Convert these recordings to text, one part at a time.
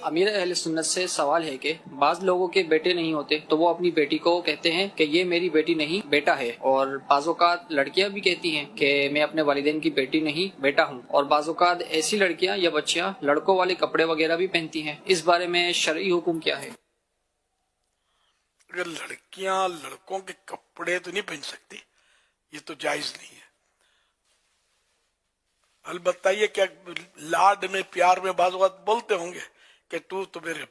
امیر اہل سنت سے سوال ہے کہ بعض لوگوں کے بیٹے نہیں ہوتے تو وہ اپنی بیٹی کو کہتے ہیں کہ یہ میری بیٹی نہیں بیٹا ہے، اور بعض اوقات لڑکیاں بھی کہتی ہیں کہ میں اپنے والدین کی بیٹی نہیں بیٹا ہوں، اور بعض اوقات ایسی لڑکیاں یا بچیاں لڑکوں والے کپڑے وغیرہ بھی پہنتی ہیں۔ اس بارے میں شرعی حکم کیا ہے؟ اگر لڑکیاں لڑکوں کے کپڑے تو نہیں پہن سکتی، یہ تو جائز نہیں ہے۔ البتہ یہ کہ لاڈ میں پیار میں بعض اوقات بولتے ہوں گے کہ تو میرے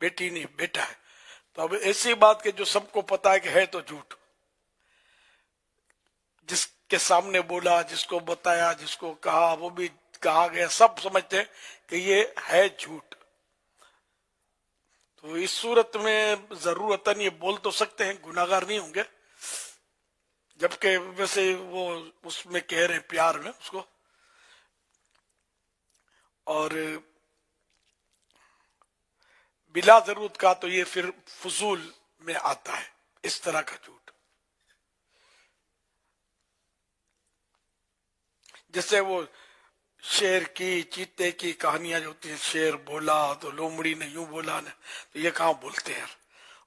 بیٹی نہیں بیٹا ہے، تو اب ایسی بات کہ جو سب کو پتا ہے کہ ہے تو جھوٹ، جس کے سامنے بولا، جس کو بتایا، جس کو کہا، وہ بھی کہا گیا، سب سمجھتے ہیں کہ یہ ہے جھوٹ۔ تو اس صورت میں ضرورتاً یہ بول تو سکتے ہیں، گناہگار نہیں ہوں گے، جبکہ ویسے وہ اس میں کہہ رہے ہیں پیار میں اس کو، اور بلا ضرورت کا تو یہ پھر فضول میں آتا ہے اس طرح کا جھوٹ۔ جیسے وہ شیر کی چیتے کی کہانیاں جو ہوتی ہیں، شیر بولا تو لومڑی نے یوں بولا نا، تو یہ کہاں بولتے ہیں،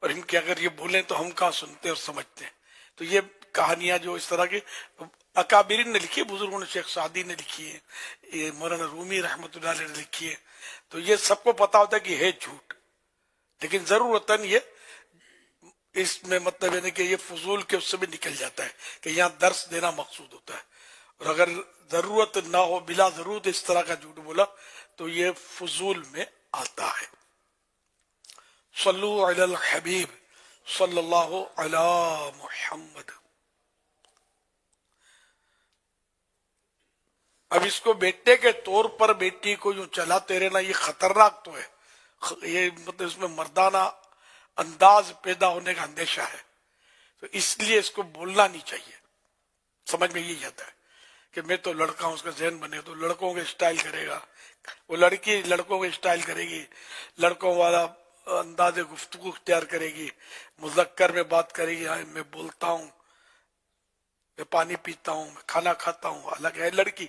اور ان کے اگر یہ بولیں تو ہم کہاں سنتے اور سمجھتے ہیں۔ تو یہ کہانیاں جو اس طرح کی اکابرین نے لکھی، بزرگوں نے، شیخ سعدی نے لکھی ہے، یہ مولانا رومی رحمۃ اللہ علیہ نے لکھی ہے، تو یہ سب کو پتا ہوتا ہے کہ ہے جھوٹ، لیکن ضرورتاً یہ اس میں مطلب ہے کہ یہ فضول کے اس سے بھی نکل جاتا ہے کہ یہاں درس دینا مقصود ہوتا ہے، اور اگر ضرورت نہ ہو، بلا ضرورت اس طرح کا جھوٹ بولا تو یہ فضول میں آتا ہے۔ صلو علی الحبیب صلی اللہ علی محمد۔ اب اس کو بیٹے کے طور پر بیٹی کو یوں چلاتے رہنا یہ خطرناک تو ہے، یہ مطلب اس میں مردانہ انداز پیدا ہونے کا اندیشہ ہے، تو اس لیے اس کو بولنا نہیں چاہیے۔ سمجھ میں یہی آتا ہے کہ میں تو لڑکا ہوں، اس کا ذہن بنے تو لڑکوں کے اسٹائل کرے گا، وہ لڑکی لڑکوں کے اسٹائل کرے گی، لڑکوں والا انداز گفتگو اختیار کرے گی، مذکر میں بات کرے گی، ہاں میں بولتا ہوں، میں پانی پیتا ہوں، میں کھانا کھاتا ہوں، الگ ہے لڑکی،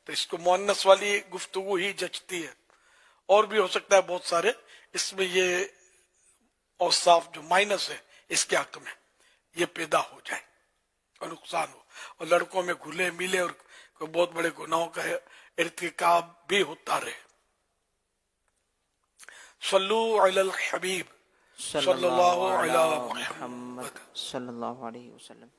تو اس کو مؤنث والی گفتگو ہی جچتی ہے۔ اور بھی ہو سکتا ہے بہت سارے اس میں یہ اوصاف جو مائنس ہے اس کے حق میں یہ پیدا ہو جائے اور نقصان ہو، اور لڑکوں میں گھلے ملے اور کوئی بہت بڑے گناہوں کا ارتکاب بھی ہوتا رہے۔ صلو علی الحبیب صلی صلی اللہ اللہ علی علی محمد محمد۔ صلی اللہ علیہ وسلم۔